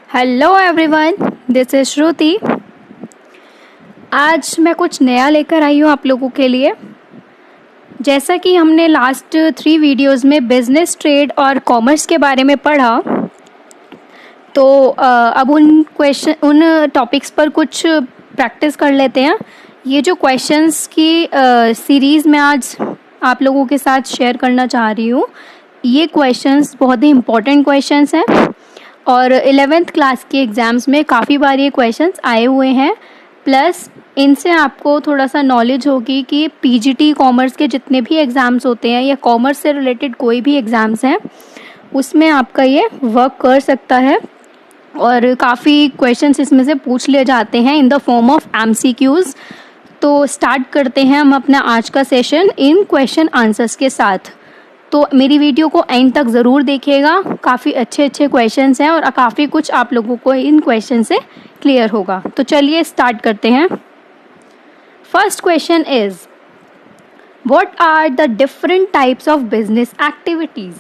Hello everyone, this is श्रुति। आज मैं कुछ नया लेकर आई हूँ आप लोगों के लिए। जैसा कि हमने लास्ट 3 वीडियोस में बिजनेस, ट्रेड और कॉमर्स के बारे में पढ़ा, तो अब उन टॉपिक्स पर कुछ प्रैक्टिस कर लेते हैं। ये जो क्वेश्चंस की सीरीज़ मैं आज आप लोगों के साथ शेयर करना चाह रही हूँ, ये क्वेश्चंस बहुत ही इम्पोर्टेंट क्वेश्चंस हैं और 11th क्लास के एग्ज़ाम्स में काफ़ी बार ये क्वेश्चंस आए हुए हैं। प्लस इनसे आपको थोड़ा सा नॉलेज होगी कि पीजीटी कॉमर्स के जितने भी एग्ज़ाम्स होते हैं या कॉमर्स से रिलेटेड कोई भी एग्ज़ाम्स हैं उसमें आपका ये वर्क कर सकता है। और काफ़ी क्वेश्चंस इसमें से पूछ लिए जाते हैं in the form of MCQs. तो स्टार्ट करते हैं हम अपना आज का सेशन इन क्वेश्चन आंसर्स के साथ। तो मेरी वीडियो को एंड तक ज़रूर देखिएगा, काफ़ी अच्छे क्वेश्चंस हैं और काफ़ी कुछ आप लोगों को इन क्वेश्चन से क्लियर होगा। तो चलिए स्टार्ट करते हैं। First question is, what are the different types of business activities.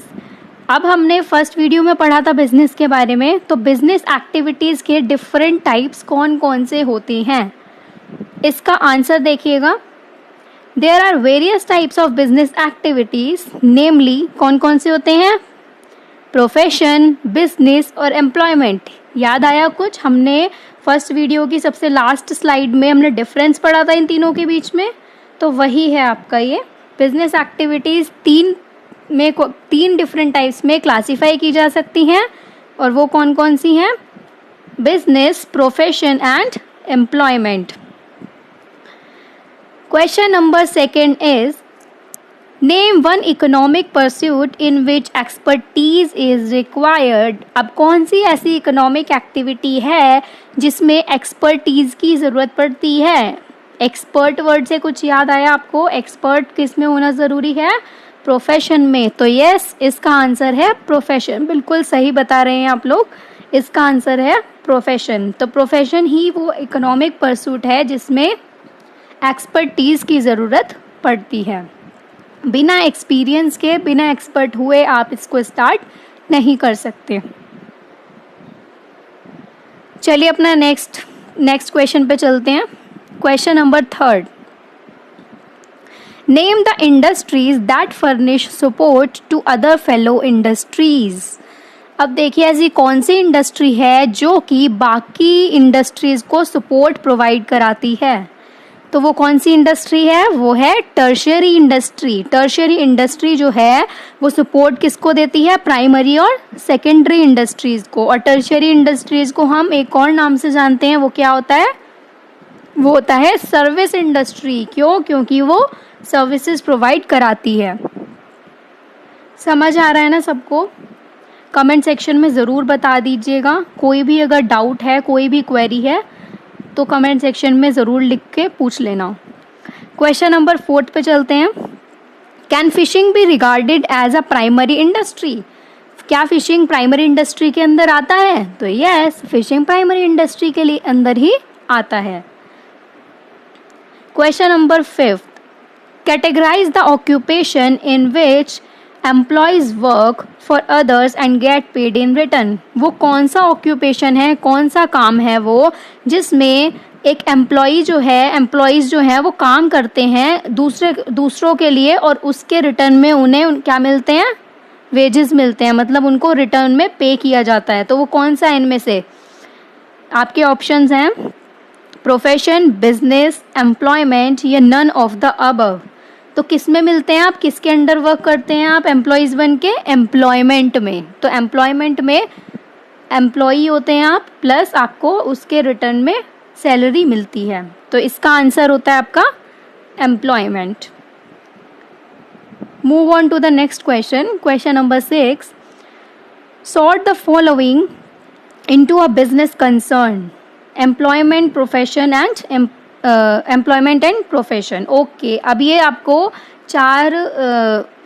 अब हमने फर्स्ट वीडियो में पढ़ा था बिजनेस के बारे में, तो बिजनेस एक्टिविटीज़ के डिफरेंट टाइप्स कौन कौन से होते हैं, इसका आंसर देखिएगा। There are various types of business activities, namely कौन कौन से होते हैं, प्रोफेशन, बिजनेस और एम्प्लॉयमेंट। याद आया कुछ? हमने फर्स्ट वीडियो की सबसे लास्ट स्लाइड में हमने डिफरेंस पढ़ा था इन तीनों के बीच में, तो वही है आपका ये बिजनेस एक्टिविटीज़। तीन डिफरेंट टाइप्स में क्लासीफाई की जा सकती हैं और वो कौन कौन सी हैं, business, profession and employment. Question number 2 is, name one economic pursuit in which expertise is required। अब कौन सी ऐसी इकोनॉमिक एक्टिविटी है जिसमें एक्सपर्टीज़ की ज़रूरत पड़ती है। एक्सपर्ट वर्ड से कुछ याद आया आपको? एक्सपर्ट किस में होना ज़रूरी है? प्रोफेशन में। तो यस, इसका आंसर है प्रोफेशन। बिल्कुल सही बता रहे हैं आप लोग, इसका आंसर है प्रोफेशन। तो प्रोफेशन ही वो इकोनॉमिक परसूट है जिसमें एक्सपर्टीज़ की ज़रूरत पड़ती है। बिना एक्सपीरियंस के, बिना एक्सपर्ट हुए आप इसको स्टार्ट नहीं कर सकते। चलिए अपना नेक्स्ट क्वेश्चन पे चलते हैं। Question number 3, name the industries that furnish support to other fellow industries. अब देखिए ऐसी कौन सी इंडस्ट्री है जो कि बाकी इंडस्ट्रीज को सपोर्ट प्रोवाइड कराती है। तो वो कौन सी इंडस्ट्री है? वो है टर्शियरी इंडस्ट्री। टर्शियरी इंडस्ट्री जो है वो सपोर्ट किसको देती है? प्राइमरी और सेकेंडरी इंडस्ट्रीज को। और टर्शियरी इंडस्ट्रीज को हम एक और नाम से जानते हैं, वो क्या होता है? वो होता है सर्विस इंडस्ट्री। क्यों? क्योंकि वो सर्विसेज प्रोवाइड कराती है। समझ आ रहा है ना सबको? कमेंट सेक्शन में ज़रूर बता दीजिएगा। कोई भी अगर डाउट है, कोई भी क्वेरी है तो कमेंट सेक्शन में ज़रूर लिख के पूछ लेना। क्वेश्चन नंबर 4 पे चलते हैं। Can fishing be regarded as a primary industry. क्या फिशिंग प्राइमरी इंडस्ट्री के अंदर आता है? तो यस, फिशिंग प्राइमरी इंडस्ट्री के लिए अंदर ही आता है। Question number 5, categorize the occupation in which employees work for others and get paid in return. वो कौन सा ऑक्यूपेशन है, कौन सा काम है वो जिसमें एक एम्प्लॉयज़ जो है वो काम करते हैं दूसरों के लिए और उसके रिटर्न में उन्हें क्या मिलते हैं? वेजेस मिलते हैं, मतलब उनको रिटर्न में पे किया जाता है। तो वो कौन सा है इनमें से? आपके ऑप्शंस हैं प्रोफेशन, बिजनेस, एम्प्लॉयमेंट या नन ऑफ द अबव। तो किस में मिलते हैं आप? किसके अंडर वर्क करते हैं आप एम्प्लॉयज़ बन के? एम्प्लॉयमेंट में। तो एम्प्लॉयमेंट में एम्प्लॉई होते हैं आप, प्लस आपको उसके रिटर्न में सैलरी मिलती है। तो इसका आंसर होता है आपका employment. Move on to the next question. Question number 6, sort the following into a business concern, employment, profession and employment and profession. Okay, अब ये आपको 4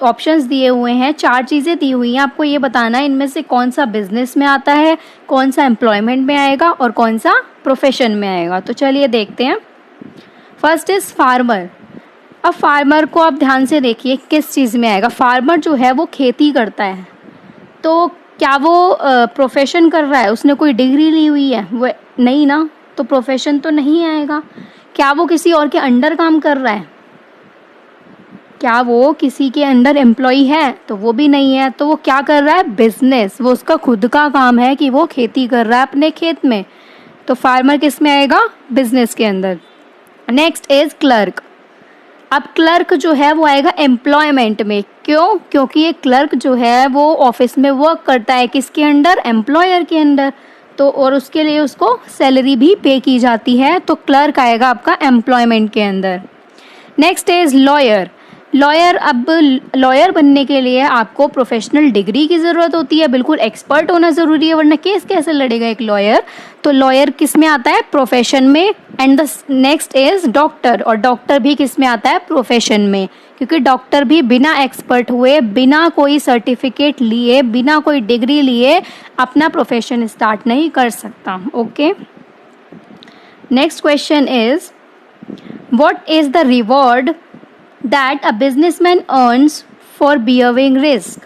ऑप्शंस दिए हुए हैं, 4 चीज़ें दी हुई हैं। आपको ये बताना है इनमें से कौन सा बिजनेस में आता है, कौन सा एम्प्लॉयमेंट में आएगा और कौन सा प्रोफेशन में आएगा। तो चलिए देखते हैं। First is farmer. अब फार्मर को आप ध्यान से देखिए किस चीज़ में आएगा। फार्मर जो है वो खेती करता है, तो क्या वो प्रोफेशन कर रहा है, उसने कोई डिग्री ली हुई है, वो नहीं ना, तो प्रोफेशन तो नहीं आएगा। क्या वो किसी और के अंडर काम कर रहा है, क्या वो किसी के अंडर एम्प्लॉय है, तो वो भी नहीं है। तो वो क्या कर रहा है, बिजनेस, वो उसका खुद का काम है कि वो खेती कर रहा है अपने खेत में। तो फार्मर किस में आएगा, बिजनेस के अंदर। Next is clerk. अब क्लर्क जो है वो आएगा एम्प्लॉयमेंट में। क्यों, क्योंकि ये क्लर्क जो है वो ऑफिस में वर्क करता है, किसके अंडर, एम्प्लॉयर के अंडर। तो और उसके लिए उसको सैलरी भी पे की जाती है, तो क्लर्क आएगा आपका एम्प्लॉयमेंट के अंदर। Next is lawyer. लॉयर, अब लॉयर बनने के लिए आपको प्रोफेशनल डिग्री की ज़रूरत होती है, बिल्कुल एक्सपर्ट होना ज़रूरी है, वरना केस कैसे लड़ेगा एक लॉयर। तो लॉयर किस में आता है, प्रोफेशन में। And the next is doctor, और डॉक्टर भी किस में आता है, प्रोफेशन में, क्योंकि डॉक्टर भी बिना एक्सपर्ट हुए, बिना कोई सर्टिफिकेट लिए, बिना कोई डिग्री लिए अपना प्रोफेशन स्टार्ट नहीं कर सकता। Okay, next question is what is the reward that a businessman earns for bearing risk।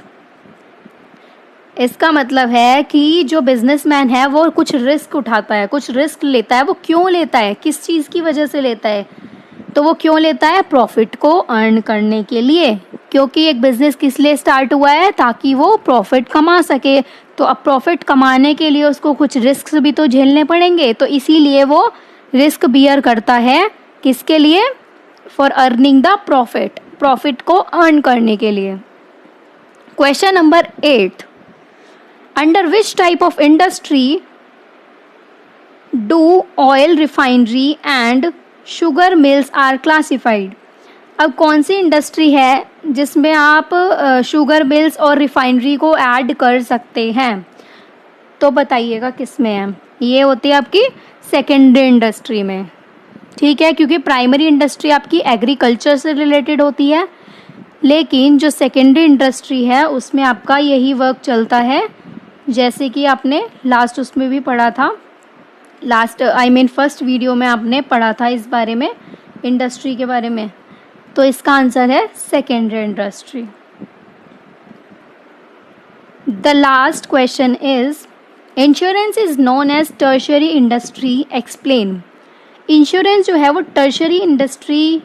इसका मतलब है कि जो बिजनेसमैन है वो कुछ रिस्क उठाता है, कुछ रिस्क लेता है। वो क्यों लेता है, किस चीज़ की वजह से लेता है, तो वो क्यों लेता है, प्रॉफिट को अर्न करने के लिए। क्योंकि एक बिजनेस किस लिए स्टार्ट हुआ है, ताकि वो प्रॉफिट कमा सके। तो अब प्रॉफिट कमाने के लिए उसको कुछ रिस्क भी तो झेलने पड़ेंगे, तो इसीलिए वो रिस्क बियर करता है, किसके लिए, for earning the profit, profit को अर्न करने के लिए। Question number 8, under which type of industry do oil refinery and sugar mills are classified. अब कौन सी इंडस्ट्री है जिसमें आप शुगर मिल्स और रिफाइनरी को ऐड कर सकते हैं, तो बताइएगा किस में है। ये होती है आपकी सेकेंडरी इंडस्ट्री में, ठीक है, क्योंकि प्राइमरी इंडस्ट्री आपकी एग्रीकल्चर से रिलेटेड होती है, लेकिन जो सेकेंडरी इंडस्ट्री है उसमें आपका यही वर्क चलता है, जैसे कि आपने लास्ट उसमें भी पढ़ा था, फर्स्ट वीडियो में आपने पढ़ा था इस बारे में, इंडस्ट्री के बारे में। तो इसका आंसर है secondary industry. The last question is insurance is known as tertiary industry, explain. Insurance जो है वो टर्शरी इंडस्ट्री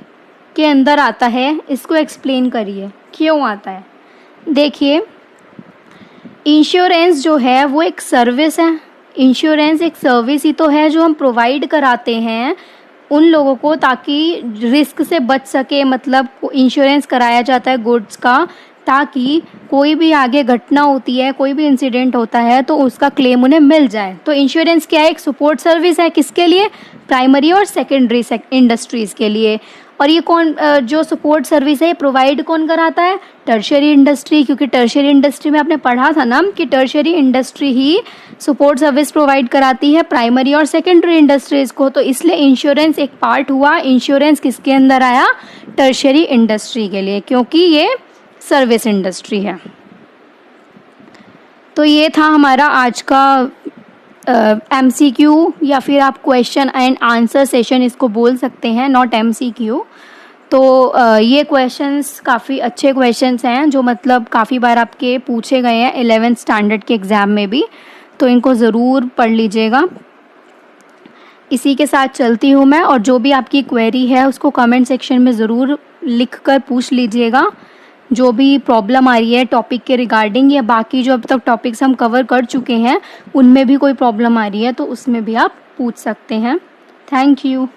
के अंदर आता है, इसको एक्सप्लेन करिए क्यों आता है। देखिए, इंश्योरेंस जो है वो एक सर्विस है, इंश्योरेंस एक सर्विस ही तो है जो हम प्रोवाइड कराते हैं उन लोगों को, ताकि रिस्क से बच सके। मतलब इंश्योरेंस कराया जाता है गुड्स का, ताकि कोई भी आगे घटना होती है, कोई भी इंसिडेंट होता है तो उसका क्लेम उन्हें मिल जाए। तो इंश्योरेंस क्या है, एक सपोर्ट सर्विस है, किसके लिए, प्राइमरी और सेकेंडरी इंडस्ट्रीज़ के लिए। और ये कौन जो सपोर्ट सर्विस है प्रोवाइड कौन कराता है, टर्शियरी इंडस्ट्री, क्योंकि टर्शियरी इंडस्ट्री में आपने पढ़ा था ना कि टर्शियरी इंडस्ट्री ही सपोर्ट सर्विस प्रोवाइड कराती है प्राइमरी और सेकेंडरी इंडस्ट्रीज़ को। तो इसलिए इंश्योरेंस एक पार्ट हुआ, इंश्योरेंस किसके अंदर आया, टर्शियरी इंडस्ट्री के लिए, क्योंकि ये सर्विस इंडस्ट्री है। तो ये था हमारा आज का MCQ या फिर आप क्वेश्चन एंड आंसर सेशन इसको बोल सकते हैं, नॉट MCQ। तो ये क्वेश्चंस काफ़ी अच्छे क्वेश्चंस हैं जो मतलब काफ़ी बार आपके पूछे गए हैं 11th स्टैंडर्ड के एग्ज़ाम में भी, तो इनको ज़रूर पढ़ लीजिएगा। इसी के साथ चलती हूँ मैं, और जो भी आपकी क्वेरी है उसको कमेंट सेक्शन में ज़रूर लिख कर पूछ लीजिएगा। जो भी प्रॉब्लम आ रही है टॉपिक के रिगार्डिंग, या बाकी जो अब तक टॉपिक्स हम कवर कर चुके हैं उनमें भी कोई प्रॉब्लम आ रही है तो उसमें भी आप पूछ सकते हैं। Thank you.